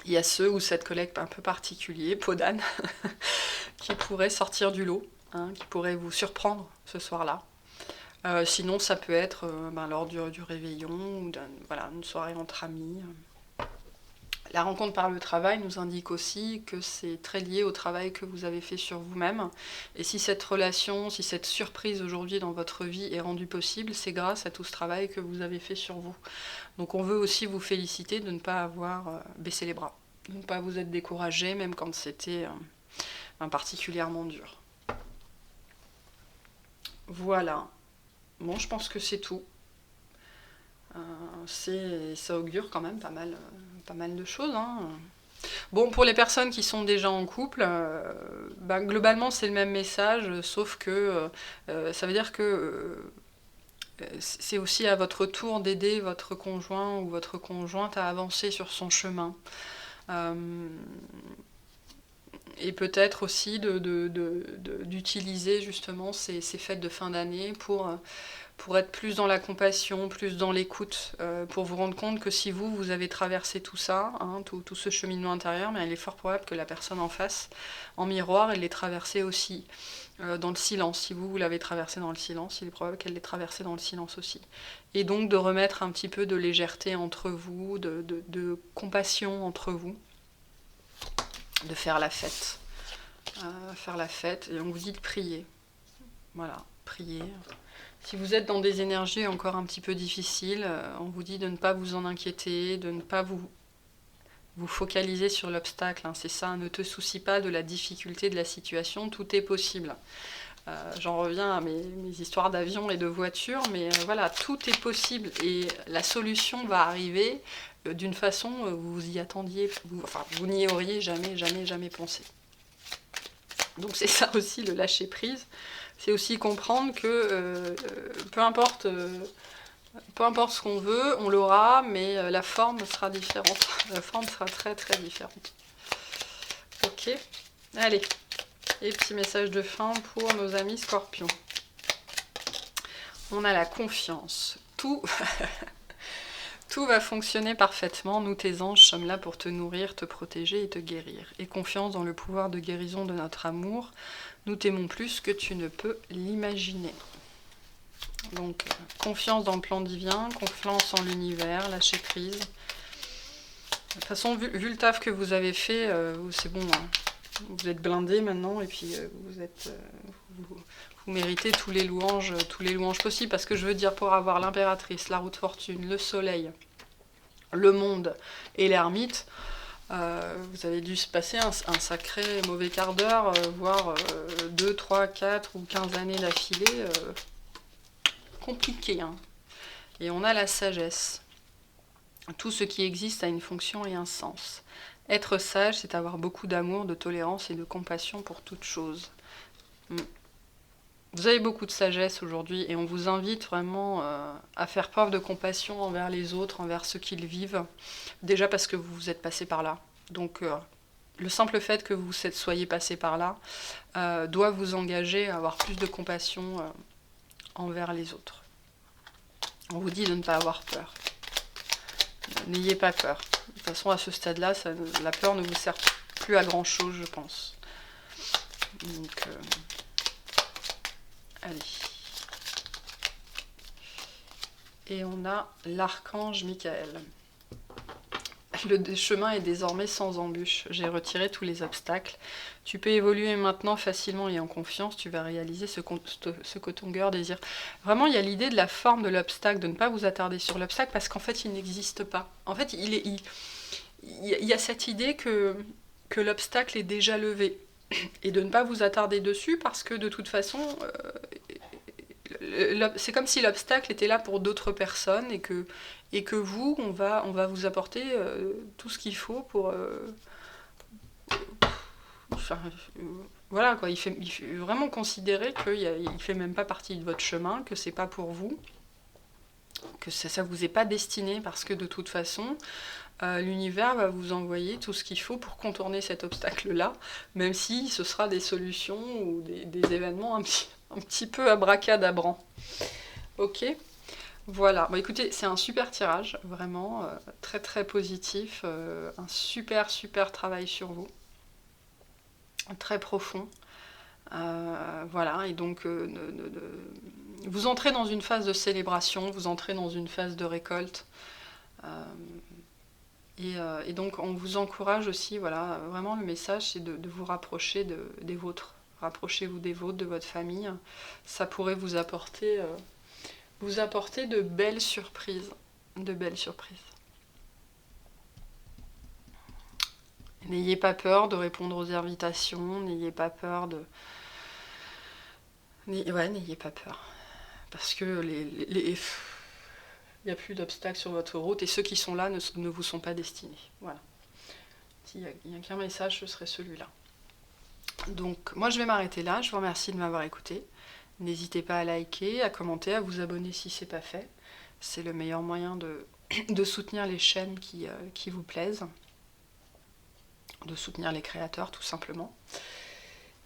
A: il y a ceux ou cette collègue un peu particulier, peau d'âne, qui pourrait sortir du lot, hein, qui pourrait vous surprendre ce soir-là. Sinon, ça peut être lors du réveillon ou une soirée entre amis. La rencontre par le travail nous indique aussi que c'est très lié au travail que vous avez fait sur vous-même. Et si cette relation, si cette surprise aujourd'hui dans votre vie est rendue possible, c'est grâce à tout ce travail que vous avez fait sur vous. Donc on veut aussi vous féliciter de ne pas avoir baissé les bras, de ne pas vous être découragé, même quand c'était particulièrement dur. Voilà. Bon, je pense que c'est tout. Ça augure quand même pas mal de choses, hein. Bon, pour les personnes qui sont déjà en couple, globalement c'est le même message, sauf que ça veut dire que c'est aussi à votre tour d'aider votre conjoint ou votre conjointe à avancer sur son chemin. Et peut-être aussi d'utiliser justement ces fêtes de fin d'année pour être plus dans la compassion, plus dans l'écoute, pour vous rendre compte que si vous avez traversé tout ça, hein, tout ce cheminement intérieur, mais il est fort probable que la personne en face, en miroir, elle l'ait traversé aussi dans le silence. Si vous l'avez traversé dans le silence, il est probable qu'elle l'ait traversé dans le silence aussi. Et donc de remettre un petit peu de légèreté entre vous, de compassion entre vous, de faire la fête. Et on vous dit de prier. Voilà, prier. Si vous êtes dans des énergies encore un petit peu difficiles, on vous dit de ne pas vous en inquiéter, de ne pas vous focaliser sur l'obstacle. Hein, c'est ça, ne te soucie pas de la difficulté de la situation, tout est possible. J'en reviens à mes histoires d'avion et de voiture, mais voilà, tout est possible et la solution va arriver d'une façon vous y attendiez, vous n'y auriez jamais pensé. Donc c'est ça aussi le lâcher prise. C'est aussi comprendre que peu importe ce qu'on veut, on l'aura, mais la forme sera différente. La forme sera très très différente. Ok, allez. Et petit message de fin pour nos amis scorpions. On a la confiance. Tout va fonctionner parfaitement. Nous, tes anges, sommes là pour te nourrir, te protéger et te guérir. Et confiance dans le pouvoir de guérison de notre amour. Nous t'aimons plus que tu ne peux l'imaginer. Donc, confiance dans le plan divin, confiance en l'univers, lâcher prise. De toute façon, vu le taf que vous avez fait, c'est bon, hein. Vous êtes blindés maintenant, et puis vous méritez tous les louanges possibles, parce que je veux dire, pour avoir l'impératrice, la roue de fortune, le soleil, le monde et l'ermite, vous avez dû se passer un sacré mauvais quart d'heure, voire 2, 3, 4 ou 15 années d'affilée, compliqué, hein. Et on a la sagesse. Tout ce qui existe a une fonction et un sens. Être sage, c'est avoir beaucoup d'amour, de tolérance et de compassion pour toute chose. Vous avez beaucoup de sagesse aujourd'hui et on vous invite vraiment à faire preuve de compassion envers les autres, envers ceux qui le vivent. Déjà parce que vous êtes passé par là. Donc le simple fait que vous soyez passé par là doit vous engager à avoir plus de compassion envers les autres. On vous dit de ne pas avoir peur. N'ayez pas peur. De toute façon, à ce stade-là, la peur ne vous sert plus à grand-chose, je pense. Donc, allez. Et on a l'archange Michael. Le chemin est désormais sans embûche. J'ai retiré tous les obstacles. Tu peux évoluer maintenant facilement et en confiance. Tu vas réaliser ce que ton cœur désire. Vraiment, il y a l'idée de la forme de l'obstacle, de ne pas vous attarder sur l'obstacle parce qu'en fait, il n'existe pas. En fait, il y a cette idée que l'obstacle est déjà levé et de ne pas vous attarder dessus parce que de toute façon, c'est comme si l'obstacle était là pour d'autres personnes et que vous, on va vous apporter tout ce qu'il faut pour... voilà quoi, il fait vraiment considérer qu'il fait même pas partie de votre chemin, que c'est pas pour vous, que ça vous est pas destiné parce que de toute façon, l'univers va vous envoyer tout ce qu'il faut pour contourner cet obstacle-là, même si ce sera des solutions ou des événements un petit peu abracadabrants. Ok, voilà. Bon, écoutez, c'est un super tirage, vraiment très très positif, un super travail sur vous, très profond. Voilà, et donc vous entrez dans une phase de célébration, vous entrez dans une phase de récolte. Et donc on vous encourage aussi, voilà, vraiment le message c'est de vous rapprocher des vôtres. Rapprochez-vous des vôtres, de votre famille. Ça pourrait vous apporter de belles surprises. De belles surprises. N'ayez pas peur de répondre aux invitations, n'ayez pas peur de... Ouais, n'ayez pas peur. Parce que il n'y a plus d'obstacles sur votre route et ceux qui sont là ne vous sont pas destinés. Voilà. S'il n'y a qu'un message, ce serait celui-là. Donc, moi je vais m'arrêter là. Je vous remercie de m'avoir écouté. N'hésitez pas à liker, à commenter, à vous abonner si ce n'est pas fait. C'est le meilleur moyen de soutenir les chaînes qui vous plaisent. De soutenir les créateurs, tout simplement.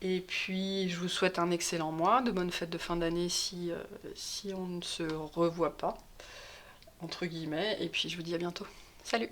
A: Et puis, je vous souhaite un excellent mois, de bonnes fêtes de fin d'année si on ne se revoit pas, entre guillemets. Et puis, je vous dis à bientôt. Salut!